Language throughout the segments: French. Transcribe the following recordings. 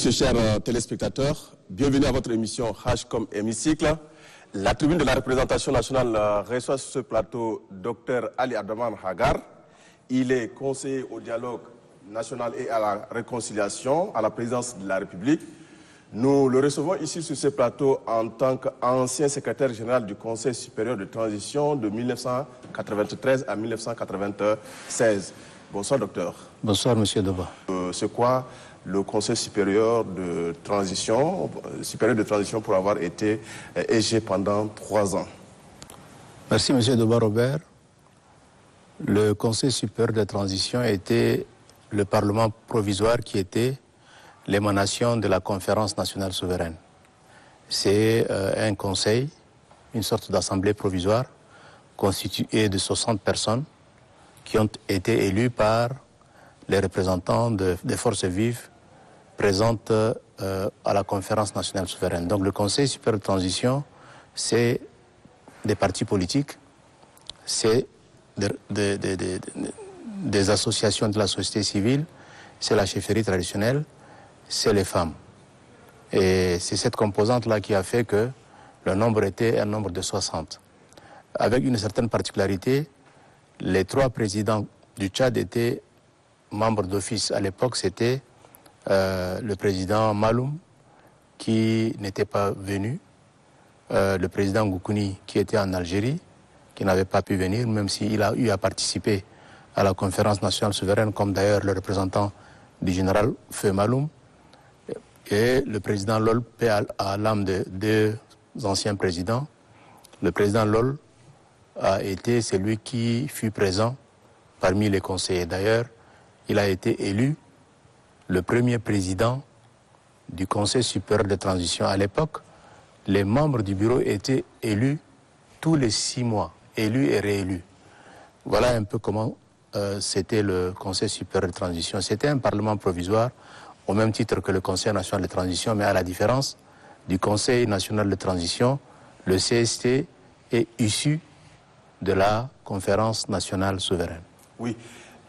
messieurs, chers téléspectateurs, bienvenue à votre émission Hajj comme hémicycle. La tribune de la représentation nationale reçoit sur ce plateau Dr Ali Abdrahmane Hagar. Il est conseiller au dialogue national et à la réconciliation à la présidence de la République. Nous le recevons ici sur ce plateau en tant qu'ancien secrétaire général du Conseil supérieur de transition de 1993 à 1996. Bonsoir, docteur. Bonsoir, monsieur Doba. C'est quoi le Conseil supérieur de transition pour avoir été EG pendant 3 ans? Merci, monsieur Doba Robert. Le Conseil supérieur de transition était le Parlement provisoire qui était l'émanation de la Conférence nationale souveraine. C'est un conseil, une sorte d'assemblée provisoire constituée de 60 personnes qui ont été élues par les représentants des forces vives présentes à la Conférence nationale souveraine. Donc le Conseil supérieur de transition, c'est des partis politiques, c'est des associations de la société civile, c'est la chefferie traditionnelle, c'est les femmes. Et c'est cette composante-là qui a fait que le nombre était un nombre de 60. Avec une certaine particularité, les 3 présidents du Tchad étaient membres d'office. À l'époque, c'était le président Maloum, qui n'était pas venu, le président Goukouni, qui était en Algérie, qui n'avait pas pu venir, même s'il a eu à participer à la conférence nationale souveraine, comme d'ailleurs le représentant du général Feu Maloum, et le président Lol, paix à l'âme de 2 anciens présidents. Le président Lol a été celui qui fut présent parmi les conseillers. D'ailleurs, il a été élu le premier président du Conseil supérieur de transition. À l'époque, les membres du bureau étaient élus tous les 6 mois, élus et réélus. Voilà un peu comment c'était le Conseil supérieur de transition. C'était un parlement provisoire, au même titre que le Conseil national de transition, mais à la différence du Conseil national de transition, le CST est issu de la Conférence nationale souveraine. Oui,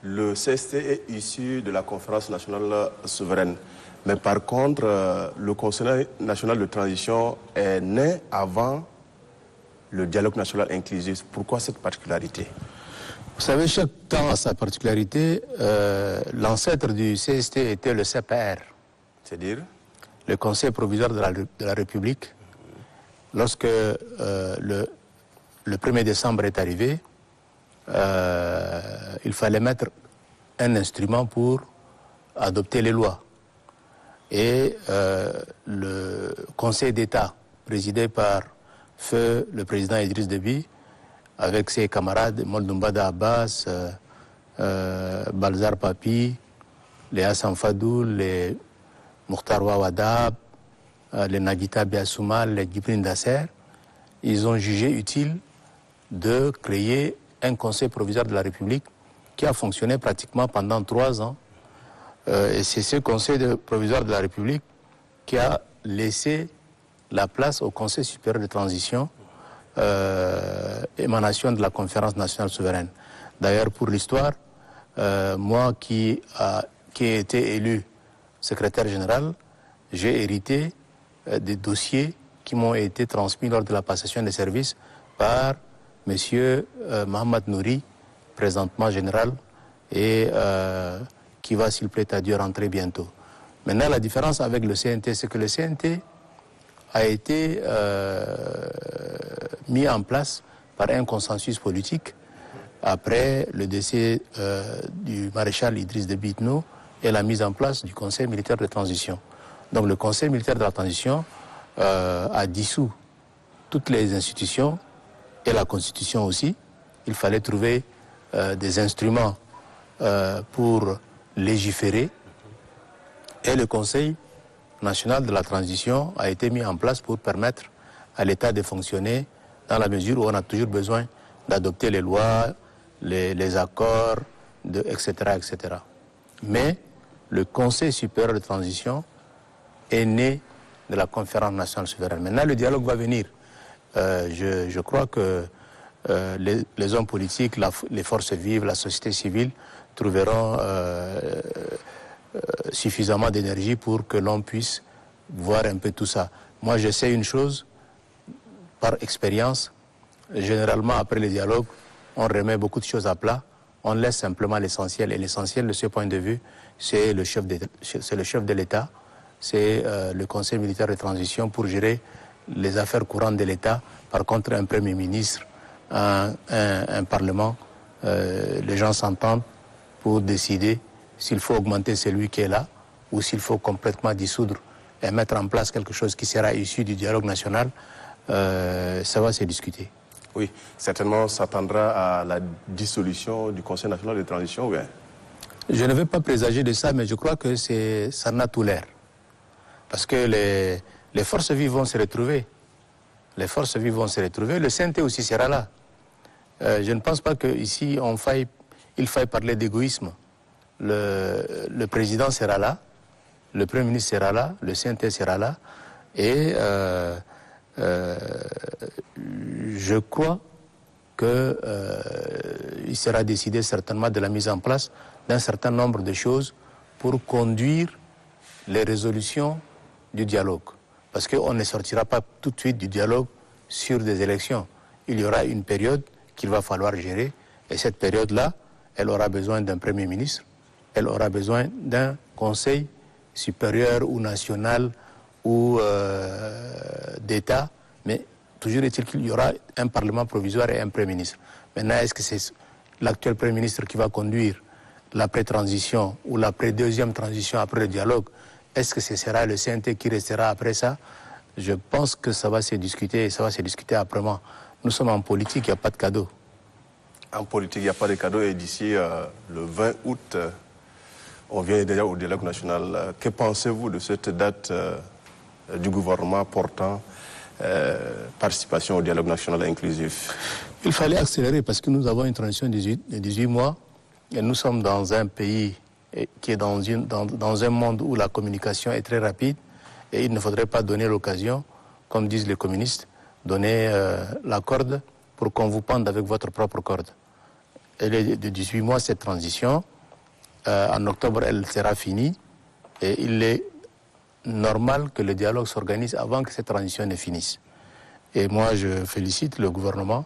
le CST est issu de la Conférence nationale souveraine. Mais par contre, le Conseil national de transition est né avant le dialogue national inclusif. Pourquoi cette particularité? Vous savez, chaque temps a sa particularité. L'ancêtre du CST était le CPR. C'est-à-dire? Le Conseil provisoire de la République. Lorsque le 1er décembre est arrivé, il fallait mettre un instrument pour adopter les lois. Et le Conseil d'État, présidé par Feu le président Idriss Déby, avec ses camarades Moldoumbada Abbas, Balzar Papi, les Hassan Fadoul, les Mokhtar Wawadab, les Nagita Biasoumal, les Djibril Dasser, ils ont jugé utile de créer un conseil provisoire de la République qui a fonctionné pratiquement pendant 3 ans. Et c'est ce conseil provisoire de la République qui a laissé la place au Conseil supérieur de transition, émanation de la Conférence nationale souveraine. D'ailleurs, pour l'histoire, moi qui ai été élu secrétaire général, j'ai hérité des dossiers qui m'ont été transmis lors de la passation des services par M. Mohamed Nouri, présentement général, et qui va, s'il plaît à Dieu, rentrer bientôt. Maintenant, la différence avec le CNT, c'est que le CNT a été mis en place par un consensus politique après le décès du maréchal Idriss Déby Itno et la mise en place du Conseil militaire de transition. Donc le Conseil militaire de la transition a dissous toutes les institutions et la Constitution aussi. Il fallait trouver des instruments pour légiférer, et le Conseil national de la transition a été mis en place pour permettre à l'État de fonctionner dans la mesure où on a toujours besoin d'adopter les lois, les accords, etc., etc. Mais le Conseil supérieur de transition est né de la Conférence nationale souveraine. Maintenant, le dialogue va venir. Je crois que les hommes politiques, les forces vives, la société civile trouveront suffisamment d'énergie pour que l'on puisse voir un peu tout ça. Moi, je sais une chose, par expérience, généralement après les dialogues, on remet beaucoup de choses à plat, on laisse simplement l'essentiel. Et l'essentiel de ce point de vue, c'est le chef de l'État, c'est le Conseil militaire de transition pour gérer les affaires courantes de l'État. Par contre, un Premier ministre, un Parlement, les gens s'entendent pour décider s'il faut augmenter celui qui est là ou s'il faut complètement dissoudre et mettre en place quelque chose qui sera issu du dialogue national. Ça va se discuter. Oui, certainement s'attendra à la dissolution du Conseil national de transition, oui. Je ne vais pas présager de ça, mais je crois que ça n'a tout l'air. Parce que les forces vives vont se retrouver. Les forces vives vont se retrouver. Le CNT aussi sera là. Je ne pense pas qu'ici, il faille parler d'égoïsme. Le président sera là, le Premier ministre sera là, le CNT sera là. Et je crois qu'il sera décidé certainement de la mise en place d'un certain nombre de choses pour conduire les résolutions du dialogue. Parce qu'on ne sortira pas tout de suite du dialogue sur des élections. Il y aura une période qu'il va falloir gérer. Et cette période-là, elle aura besoin d'un Premier ministre, elle aura besoin d'un Conseil supérieur ou national ou d'État. Mais toujours est-il qu'il y aura un Parlement provisoire et un Premier ministre. Maintenant, est-ce que c'est l'actuel Premier ministre qui va conduire l'après-transition ou l'après-deuxième transition après le dialogue? Est-ce que ce sera le CNT qui restera après ça? Je pense que ça va se discuter et ça va se discuter âprement. Nous sommes en politique, il n'y a pas de cadeau. En politique, il n'y a pas de cadeau et d'ici le 20 août, on vient déjà au dialogue national. Que pensez-vous de cette date du gouvernement portant participation au dialogue national inclusif? Il fallait accélérer parce que nous avons une transition de 18 mois et nous sommes dans un pays qui est dans un monde où la communication est très rapide et il ne faudrait pas donner l'occasion, comme disent les communistes, donner la corde pour qu'on vous pende avec votre propre corde. Elle est de 18 mois cette transition. En octobre, elle sera finie et il est normal que le dialogue s'organise avant que cette transition ne finisse. Et moi, je félicite le gouvernement,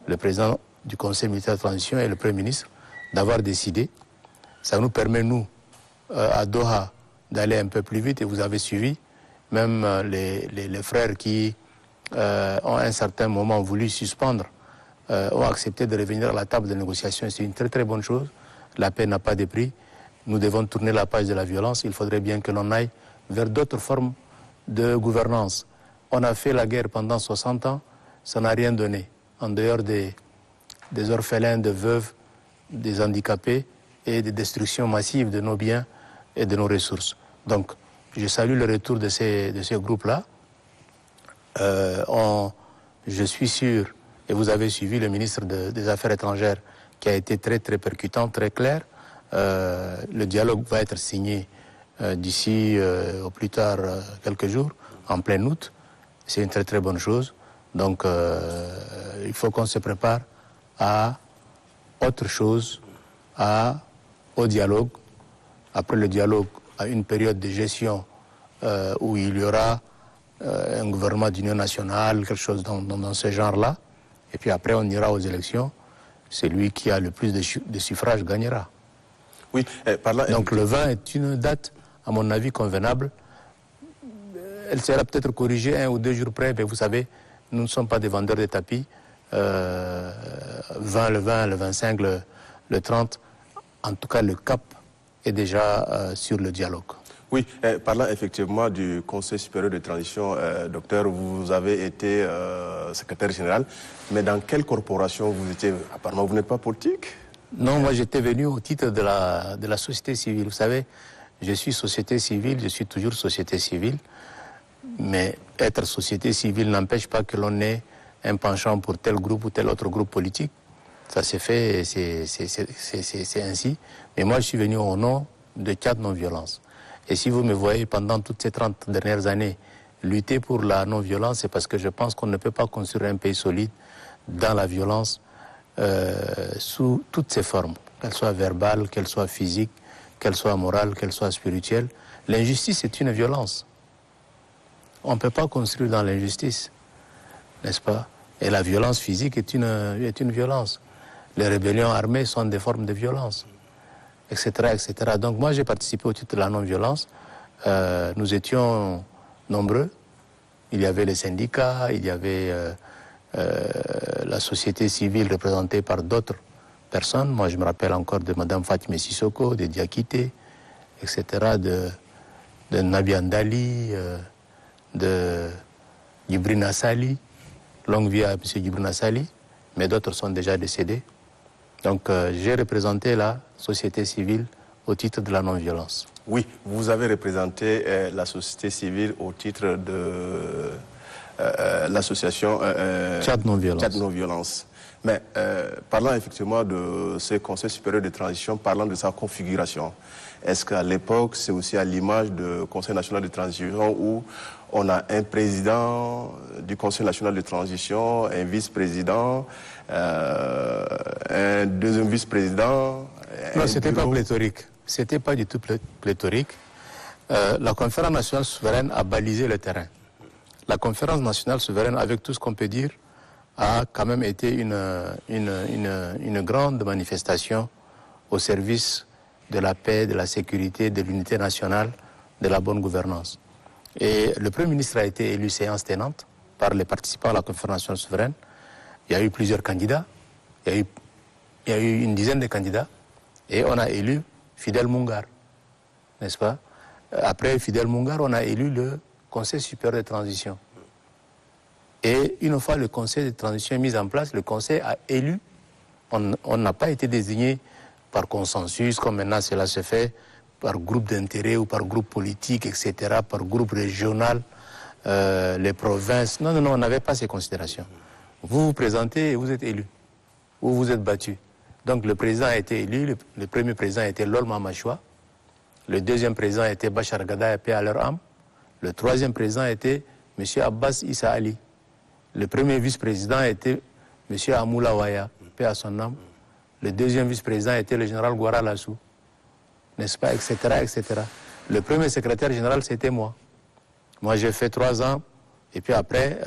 le président du Conseil militaire de transition et le Premier ministre d'avoir décidé. Ça nous permet, nous, à Doha, d'aller un peu plus vite et vous avez suivi. Même les frères qui ont à un certain moment voulu suspendre ont accepté de revenir à la table de négociation. C'est une très très bonne chose. La paix n'a pas de prix. Nous devons tourner la page de la violence. Il faudrait bien que l'on aille vers d'autres formes de gouvernance. On a fait la guerre pendant 60 ans, ça n'a rien donné. En dehors des orphelins, des veuves, des handicapés et des destructions massives de nos biens et de nos ressources. Donc, je salue le retour de ces groupes-là. Je suis sûr, et vous avez suivi le ministre des Affaires étrangères qui a été très très percutant, très clair. Le dialogue va être signé d'ici au plus tard quelques jours, en plein août. C'est une très très bonne chose. Donc il faut qu'on se prépare à autre chose, au dialogue. Après le dialogue, à une période de gestion où il y aura un gouvernement d'union nationale, quelque chose dans ce genre-là. Et puis après, on ira aux élections. Celui qui a le plus de suffrages gagnera. Oui, donc le 20 est une date, à mon avis, convenable. Elle sera peut-être corrigée 1 ou 2 jours près, mais vous savez, nous ne sommes pas des vendeurs de tapis. 20, le 20, le 25, le 30, en tout cas, le cap est déjà sur le dialogue. Oui, parlant effectivement du Conseil supérieur de transition, docteur, vous avez été secrétaire général, mais dans quelle corporation vous étiez? Apparemment, vous n'êtes pas politique? Non, moi j'étais venu au titre de la société civile. Vous savez, je suis société civile, je suis toujours société civile, mais être société civile n'empêche pas que l'on ait un penchant pour tel groupe ou tel autre groupe politique. Ça s'est fait, c'est ainsi. Mais moi je suis venu au nom de Tchad non-violence. Et si vous me voyez pendant toutes ces 30 dernières années lutter pour la non-violence, c'est parce que je pense qu'on ne peut pas construire un pays solide dans la violence sous toutes ses formes, qu'elles soient verbales, qu'elles soient physiques, qu'elle soit morale, qu'elle soit spirituelle. L'injustice est une violence. On ne peut pas construire dans l'injustice, n'est-ce pas? Et la violence physique est une violence. Les rébellions armées sont des formes de violence, etc., etc. Donc moi, j'ai participé au titre de la non-violence. Nous étions nombreux. Il y avait les syndicats, il y avait la société civile représentée par d'autres personnes. Moi, je me rappelle encore de Mme Fatima Sissoko, de Diakité, etc., de Nabi Andali, de Djibril Sali. Longue vie à M. Djibril Sali, mais d'autres sont déjà décédés. Donc, j'ai représenté la société civile au titre de la non-violence. Oui, vous avez représenté la société civile au titre de l'association Tchad Non-Violence. Mais parlant effectivement de ce Conseil supérieur de transition, parlant de sa configuration, est-ce qu'à l'époque, c'est aussi à l'image du Conseil national de transition où on a un président du Conseil national de transition, un vice-président, un deuxième vice-président? Non, ce n'était pas pléthorique. Ce n'était pas du tout pléthorique. La conférence nationale souveraine a balisé le terrain. La conférence nationale souveraine, avec tout ce qu'on peut dire, a quand même été une grande manifestation au service de la paix, de la sécurité, de l'unité nationale, de la bonne gouvernance. Et le Premier ministre a été élu séance tenante par les participants à la conférence nationale souveraine. Il y a eu plusieurs candidats, il y a eu une dizaine de candidats, et on a élu Fidel Mungar, n'est-ce pas? Après Fidel Mungar, on a élu le Conseil supérieur de transition. Et une fois le Conseil de transition mis en place, le Conseil a élu, on n'a pas été désigné par consensus, comme maintenant cela se fait, par groupe d'intérêt ou par groupe politique, etc., par groupe régional, les provinces. Non, on n'avait pas ces considérations. Vous vous présentez et vous êtes élu, ou vous êtes battu. Donc le président a été élu, le premier président était Lol Mamashoua, le deuxième président était Bachar Gada, paix à leur âme, le troisième président était M. Abbas Issa Ali, le premier vice-président était M. Amoula Waya, paix à son âme, le deuxième vice-président était le général Gouara Lassou, n'est-ce pas, etc., etc. Le premier secrétaire général, c'était moi. Moi, j'ai fait 3 ans, et puis après,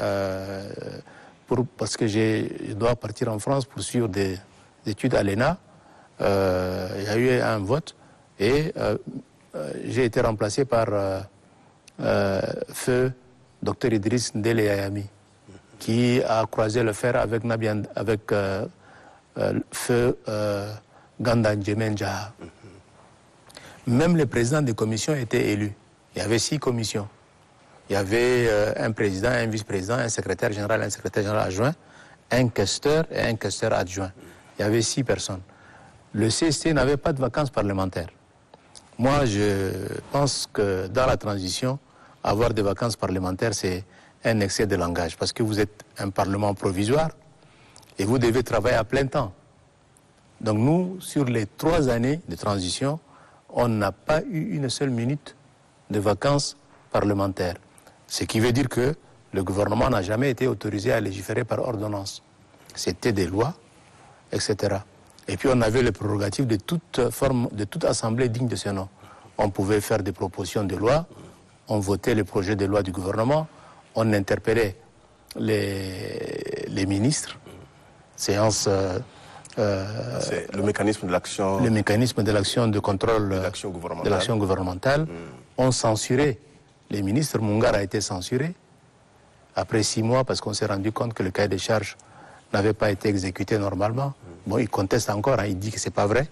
parce que je dois partir en France pour suivre des études à l'ENA, il y a eu un vote, et j'ai été remplacé par feu Dr Idriss Ndele Yayami, qui a croisé le fer avec feu Ganda Ndjemen Jaha. Même les présidents des commissions étaient élus. Il y avait 6 commissions. Il y avait un président, un vice-président, un secrétaire général adjoint, un questeur et un questeur adjoint. Il y avait 6 personnes. Le CST n'avait pas de vacances parlementaires. Moi, je pense que dans la transition, avoir des vacances parlementaires, c'est un excès de langage, parce que vous êtes un parlement provisoire et vous devez travailler à plein temps. Donc nous, sur les 3 années de transition, on n'a pas eu une seule minute de vacances parlementaires. Ce qui veut dire que le gouvernement n'a jamais été autorisé à légiférer par ordonnance. C'était des lois, etc. Et puis on avait les prérogatives de toute forme, de toute assemblée digne de ce nom. On pouvait faire des propositions de loi, on votait les projets de loi du gouvernement, on interpellait les ministres, séance... c'est le mécanisme de l'action... Le mécanisme de l'action de contrôle de l'action gouvernementale. On censurait les ministres. Mungar a été censuré après 6 mois parce qu'on s'est rendu compte que le cahier des charges n'avait pas été exécuté normalement. Bon, il conteste encore, hein, il dit que c'est pas vrai,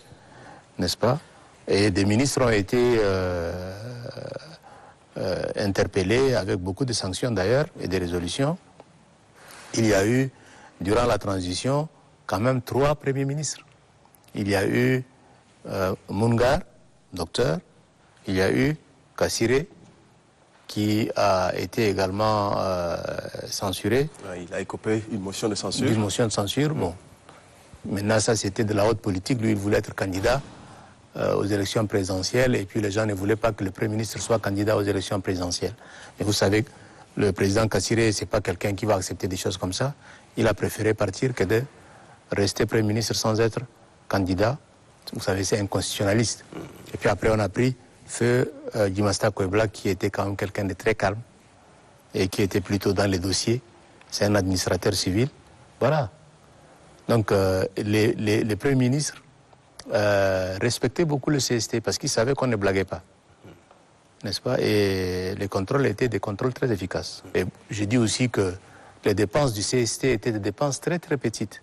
n'est-ce pas? Et des ministres ont été interpellés avec beaucoup de sanctions d'ailleurs et des résolutions. Il y a eu, durant la transition, quand même 3 premiers ministres. Il y a eu Mungar, docteur, il y a eu Kassiré, qui a été également censuré. Il a écopé une motion de censure. Une motion de censure, bon. Maintenant, ça, c'était de la haute politique. Lui, il voulait être candidat aux élections présidentielles, et puis les gens ne voulaient pas que le Premier ministre soit candidat aux élections présidentielles. Et vous savez, le président Kassiré, c'est pas quelqu'un qui va accepter des choses comme ça. Il a préféré partir que de rester Premier ministre sans être candidat Vous savez, c'est un constitutionnaliste. Et puis après, on a pris feu Djimasta Koebla, qui était quand même quelqu'un de très calme et qui était plutôt dans les dossiers. C'est un administrateur civil. Voilà. Donc, les premiers ministres respectaient beaucoup le CST parce qu'ils savaient qu'on ne blaguait pas. N'est-ce pas? Et les contrôles étaient des contrôles très efficaces. Et je dis aussi que les dépenses du CST étaient des dépenses très très petites.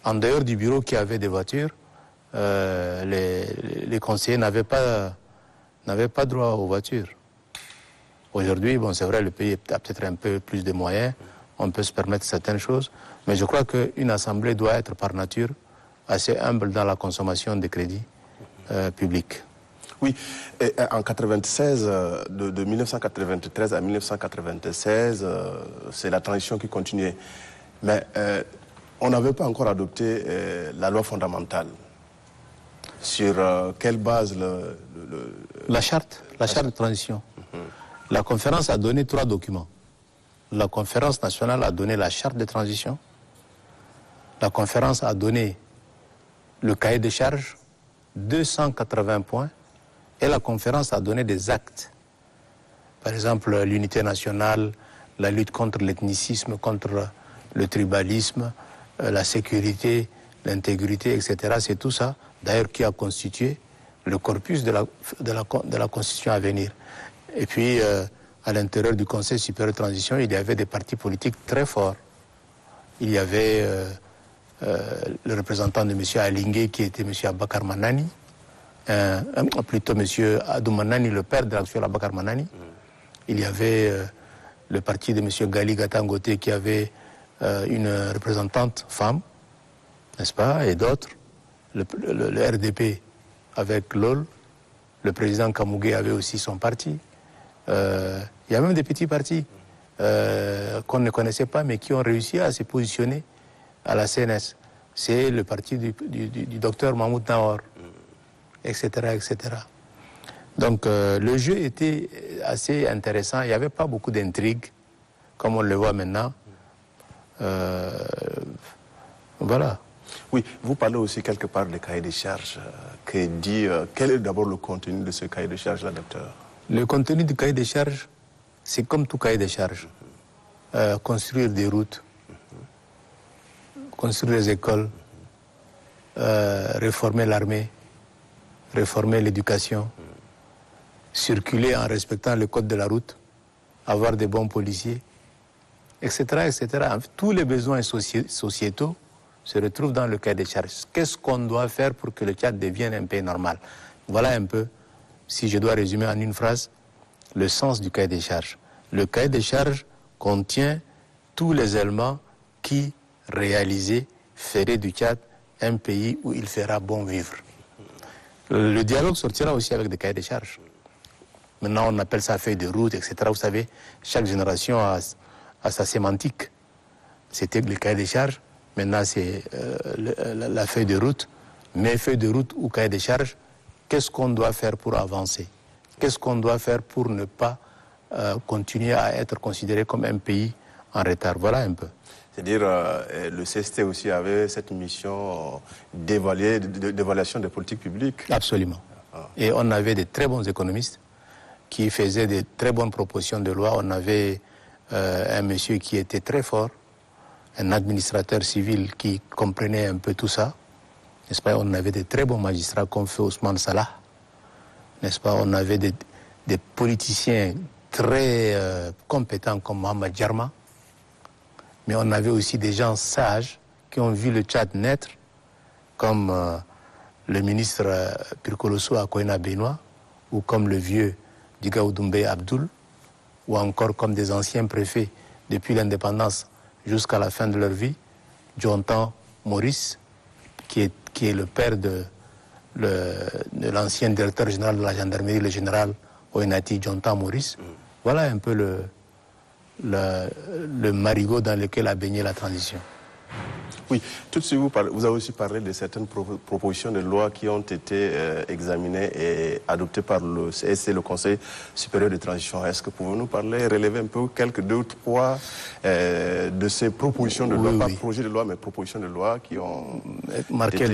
En dehors du bureau qui avait des voitures, les conseillers n'avaient pas droit aux voitures. Aujourd'hui, bon, c'est vrai, le pays a peut-être un peu plus de moyens, on peut se permettre certaines choses, mais je crois qu'une assemblée doit être par nature assez humble dans la consommation des crédits publics. Oui, et en 96, de 1993 à 1996, c'est la transition qui continuait. Mais on n'avait pas encore adopté la loi fondamentale. Sur quelle base La charte de transition. La conférence a donné 3 documents. La conférence nationale a donné la charte de transition. La conférence a donné le cahier de charges, 280 points. Et la conférence a donné des actes. Par exemple, l'unité nationale, la lutte contre l'ethnicisme, contre le tribalisme, la sécurité, l'intégrité, etc. C'est tout ça, d'ailleurs, qui a constitué le corpus de la Constitution à venir. Et puis, à l'intérieur du Conseil supérieur de transition, il y avait des partis politiques très forts. Il y avait le représentant de M. Alingué, qui était M. Abakar Manani, plutôt M. Adou Manani, le père de l'actuel Abakar Manani. Il y avait le parti de M. Gali Gatangote, qui avait une représentante femme, n'est-ce pas, et d'autres. Le RDP avec LOL, le président Kamougé avait aussi son parti. Il y a même des petits partis qu'on ne connaissait pas, mais qui ont réussi à se positionner à la CNS. C'est le parti du docteur Mahmoud Nawar, etc., etc. Donc le jeu était assez intéressant. Il n'y avait pas beaucoup d'intrigues, comme on le voit maintenant. Voilà. Oui, vous parlez aussi quelque part des cahiers de charges. Quel est d'abord le contenu de ce cahier de charges-là, docteur? Le contenu du cahier de charges, c'est comme tout cahier de charges. Construire des routes, construire des écoles, réformer l'armée, réformer l'éducation, circuler en respectant le code de la route, avoir des bons policiers, etc., etc. Tous les besoins sociétaux se retrouvent dans le cahier des charges. Qu'est-ce qu'on doit faire pour que le Tchad devienne un pays normal? Voilà un peu, si je dois résumer en une phrase, le sens du cahier des charges. Le cahier des charges contient tous les éléments qui, réalisés, feraient du Tchad un pays où il fera bon vivre. Le dialogue sortira aussi avec des cahiers des charges. Maintenant, on appelle ça feuille de route, etc. Vous savez, chaque génération a sa sémantique. C'était le cahier des charges. Maintenant, c'est la feuille de route. Mais feuille de route ou cahier de charges, qu'est-ce qu'on doit faire pour avancer? Qu'est-ce qu'on doit faire pour ne pas continuer à être considéré comme un pays en retard? Voilà un peu. C'est-à-dire, le CST aussi avait cette mission d'évaluation des politiques publiques. Absolument. Et on avait de très bons économistes qui faisaient de très bonnes propositions de loi. On avait un monsieur qui était très fort, un administrateur civil qui comprenait un peu tout ça. N'est-ce pas? On avait de très bons magistrats comme Feu Ousmane Salah. N'est-ce pas? On avait des politiciens très compétents comme Mohamed Djarma. Mais on avait aussi des gens sages qui ont vu le Tchad naître, comme le ministre Pirkoloso Akoina Benoît, ou comme le vieux Digaou Doumbé Abdoul, ou encore comme des anciens préfets depuis l'indépendance jusqu'à la fin de leur vie, Djontan Maurice, qui est le père de l'ancien directeur général de la gendarmerie, le général Oenati Djontan Maurice. Voilà un peu le marigot dans lequel a baigné la transition. Oui, tout de suite, vous avez aussi parlé de certaines propositions de loi qui ont été examinées et adoptées par le CSC, le Conseil supérieur de transition. Est-ce que pouvez-nous parler, relever un peu quelques 2 ou 3 de ces propositions de loi, pas projets de loi, mais propositions de loi qui ont marqué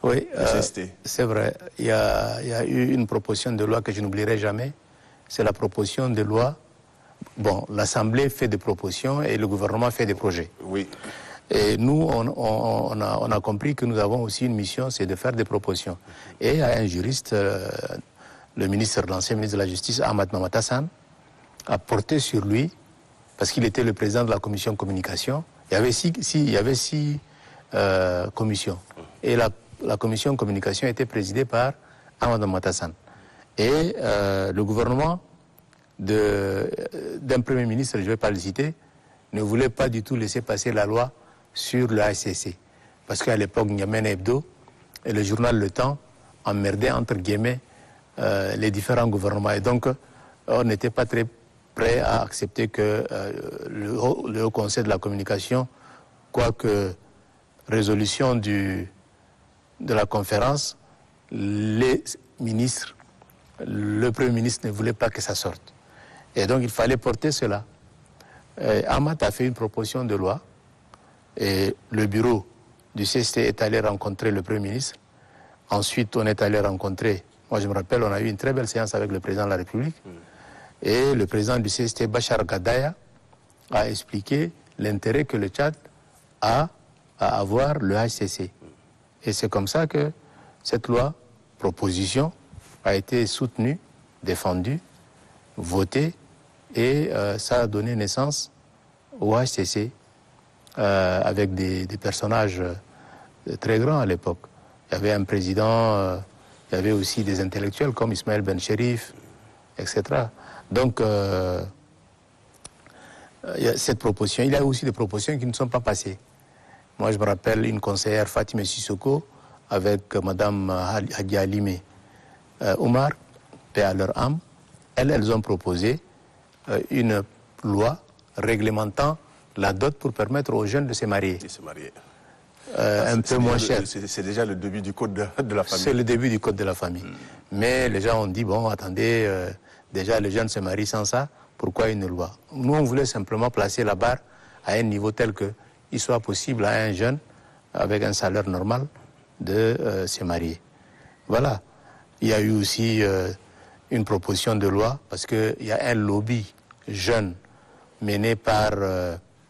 Oui, CST. c'est vrai. Il y a eu une proposition de loi que je n'oublierai jamais. C'est la proposition de loi. Bon, l'Assemblée fait des propositions et le gouvernement fait des projets. Oui. Et nous, on a compris que nous avons aussi une mission, c'est de faire des propositions. Et il y a un juriste, l'ancien ministre de la Justice, Ahmad Mamata Hassan, a porté sur lui, parce qu'il était le président de la commission communication. Il y avait six commissions. Et la commission communication était présidée par Ahmad Mamata Hassan. Et le gouvernement d'un premier ministre, je ne vais pas le citer, ne voulait pas du tout laisser passer la loi sur le HCC. Parce qu'à l'époque, N'Djamena Hebdo et le journal Le Temps emmerdaient, entre guillemets, les différents gouvernements. Et donc, on n'était pas très prêt à accepter que le Haut Conseil de la communication, quoique résolution de la conférence, les ministres, le Premier ministre ne voulait pas que ça sorte. Et donc, il fallait porter cela. Ahmad a fait une proposition de loi et le bureau du CST est allé rencontrer le Premier ministre. Ensuite, on est allé rencontrer, moi je me rappelle, on a eu une très belle séance avec le président de la République. Et le président du CST, Bachar Gadaya, a expliqué l'intérêt que le Tchad a à avoir le HCC. Et c'est comme ça que cette loi, proposition, a été soutenue, défendue, votée, et ça a donné naissance au HCC avec des personnages très grands à l'époque. Il y avait un président, il y avait aussi des intellectuels comme Ismaël Ben Cherif, etc. Donc, il y a cette proposition. Il y a aussi des propositions qui ne sont pas passées. Moi, je me rappelle une conseillère, Fatima Sissoko, avec Mme Hadi Alime Omar, paix à leur âme. Elles ont proposé une loi réglementant la dot pour permettre aux jeunes de se marier. De se marier. Un peu moins cher. C'est déjà le début du code de la famille. C'est le début du code de la famille. Mais les gens ont dit, bon, attendez, déjà les jeunes se marient sans ça, pourquoi une loi? Nous, on voulait simplement placer la barre à un niveau tel qu'il soit possible à un jeune, avec un salaire normal, de se marier. Voilà. Il y a eu aussi une proposition de loi, parce qu'il y a un lobby jeune mené par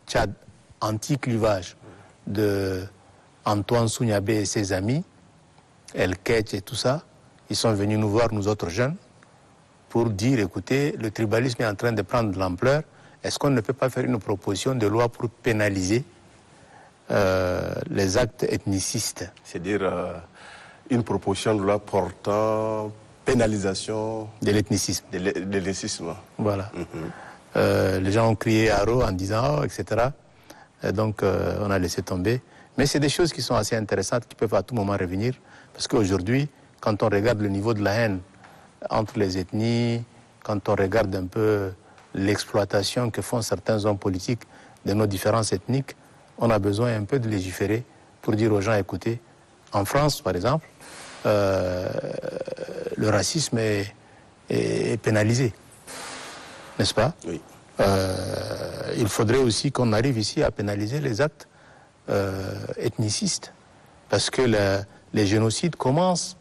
Tchad anti-clivage de Antoine Souniabé et ses amis, El Ketch et tout ça. Ils sont venus nous voir, nous autres jeunes, pour dire, écoutez, le tribalisme est en train de prendre de l'ampleur. Est-ce qu'on ne peut pas faire une proposition de loi pour pénaliser les actes ethnicistes? C'est-à-dire une proposition de loi portant pénalisation de l'ethnicisme. De l'ethnicisme. Voilà. Les gens ont crié haro en disant, oh, etc. Et donc, on a laissé tomber. Mais c'est des choses qui sont assez intéressantes, qui peuvent à tout moment revenir. Parce qu'aujourd'hui, quand on regarde le niveau de la haine entre les ethnies, quand on regarde un peu l'exploitation que font certains hommes politiques de nos différences ethniques, on a besoin un peu de légiférer pour dire aux gens, écoutez, en France, par exemple, le racisme est pénalisé, n'est-ce pas? Oui. Il faudrait aussi qu'on arrive ici à pénaliser les actes ethnicistes, parce que les génocides commencent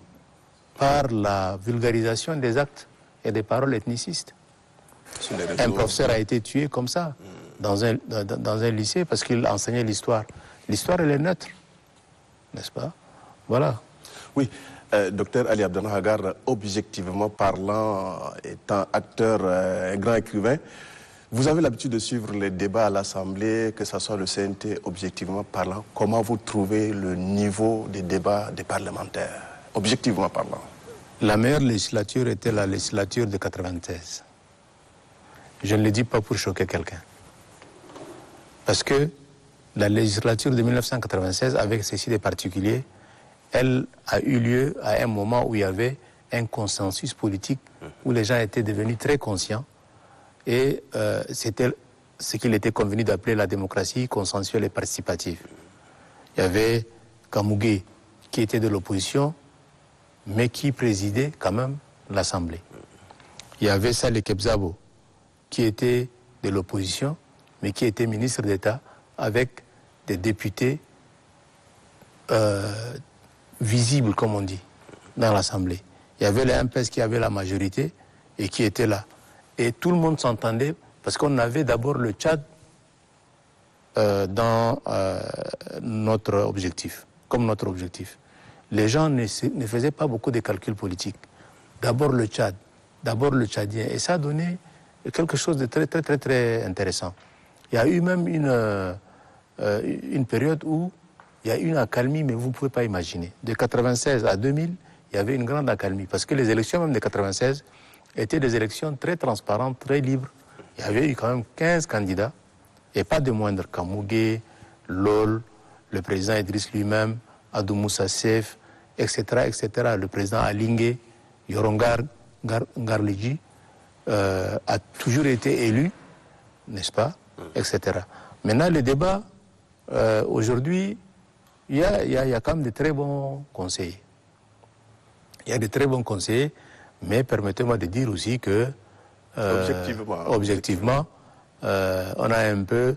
par la vulgarisation des actes et des paroles ethnicistes. Un professeur a été tué comme ça, dans un lycée, parce qu'il enseignait l'histoire. L'histoire, elle est neutre, n'est-ce pas? Voilà. Oui, docteur Ali Abdallah Hagar, objectivement parlant, étant acteur, un grand écrivain, vous avez l'habitude de suivre les débats à l'Assemblée, que ce soit le CNT, objectivement parlant. Comment vous trouvez le niveau des débats des parlementaires, objectivement parlant? La meilleure législature était la législature de 1996. Je ne le dis pas pour choquer quelqu'un. Parce que la législature de 1996, avec ceci des particuliers, elle a eu lieu à un moment où il y avait un consensus politique, où les gens étaient devenus très conscients. Et c'était ce qu'il était convenu d'appeler la démocratie consensuelle et participative. Il y avait Kamougué, qui était de l'opposition, mais qui présidait quand même l'Assemblée. Il y avait Saleh Kebzabo, qui était de l'opposition, mais qui était ministre d'État, avec des députés visible, comme on dit, dans l'Assemblée. Il y avait les MPS qui avaient la majorité et qui étaient là. Et tout le monde s'entendait parce qu'on avait d'abord le Tchad dans notre objectif, comme notre objectif. Les gens ne faisaient pas beaucoup de calculs politiques. D'abord le Tchad, d'abord le Tchadien. Et ça a donné quelque chose de très, très, très, très intéressant. Il y a eu même une période où il y a eu une accalmie, mais vous ne pouvez pas imaginer. De 1996 à 2000, il y avait une grande accalmie. Parce que les élections même de 1996 étaient des élections très transparentes, très libres. Il y avait eu quand même 15 candidats, et pas de moindre. Kamougué, Lol, le président Idriss lui-même, Adou Moussa Sef, etc., etc. Le président Alingué, Yorongar Ngarleji a toujours été élu, n'est-ce pas, etc. Maintenant, le débat, aujourd'hui, il y a quand même de très bons conseillers. Il y a de très bons conseillers, mais permettez-moi de dire aussi que, objectivement, on a un peu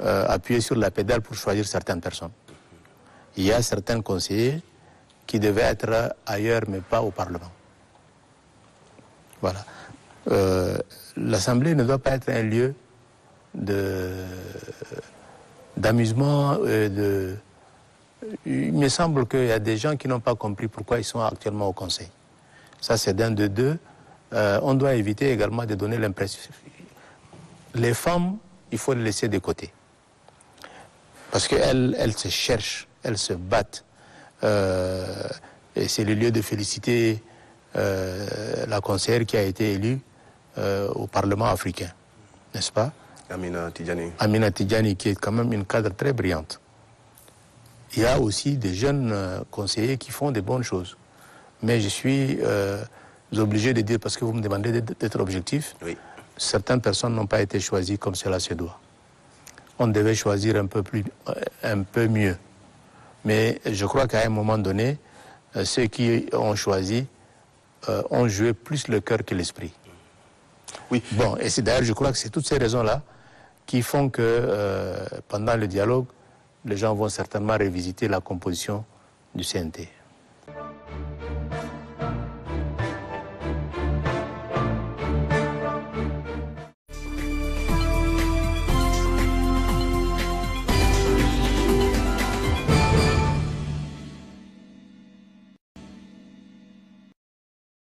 appuyé sur la pédale pour choisir certaines personnes. Il y a certains conseillers qui devaient être ailleurs, mais pas au Parlement. Voilà. L'Assemblée ne doit pas être un lieu d'amusement. Il me semble qu'il y a des gens qui n'ont pas compris pourquoi ils sont actuellement au Conseil. Ça, c'est d'un de deux. On doit éviter également de donner l'impression. Les femmes, il faut les laisser de côté. Parce qu'elles se cherchent, elles se battent. Et c'est le lieu de féliciter la conseillère qui a été élue au Parlement africain, n'est-ce pas? Amina Tidjani. Amina Tidjani, qui est quand même une cadre très brillante. Il y a aussi des jeunes conseillers qui font des bonnes choses. Mais je suis obligé de dire, parce que vous me demandez d'être objectif, oui. Certaines personnes n'ont pas été choisies comme cela se doit. On devait choisir un peu mieux. Mais je crois qu'à un moment donné, ceux qui ont choisi ont joué plus le cœur que l'esprit. Oui. Bon, et c'est d'ailleurs, je crois que c'est toutes ces raisons-là qui font que pendant le dialogue, les gens vont certainement revisiter la composition du CNT.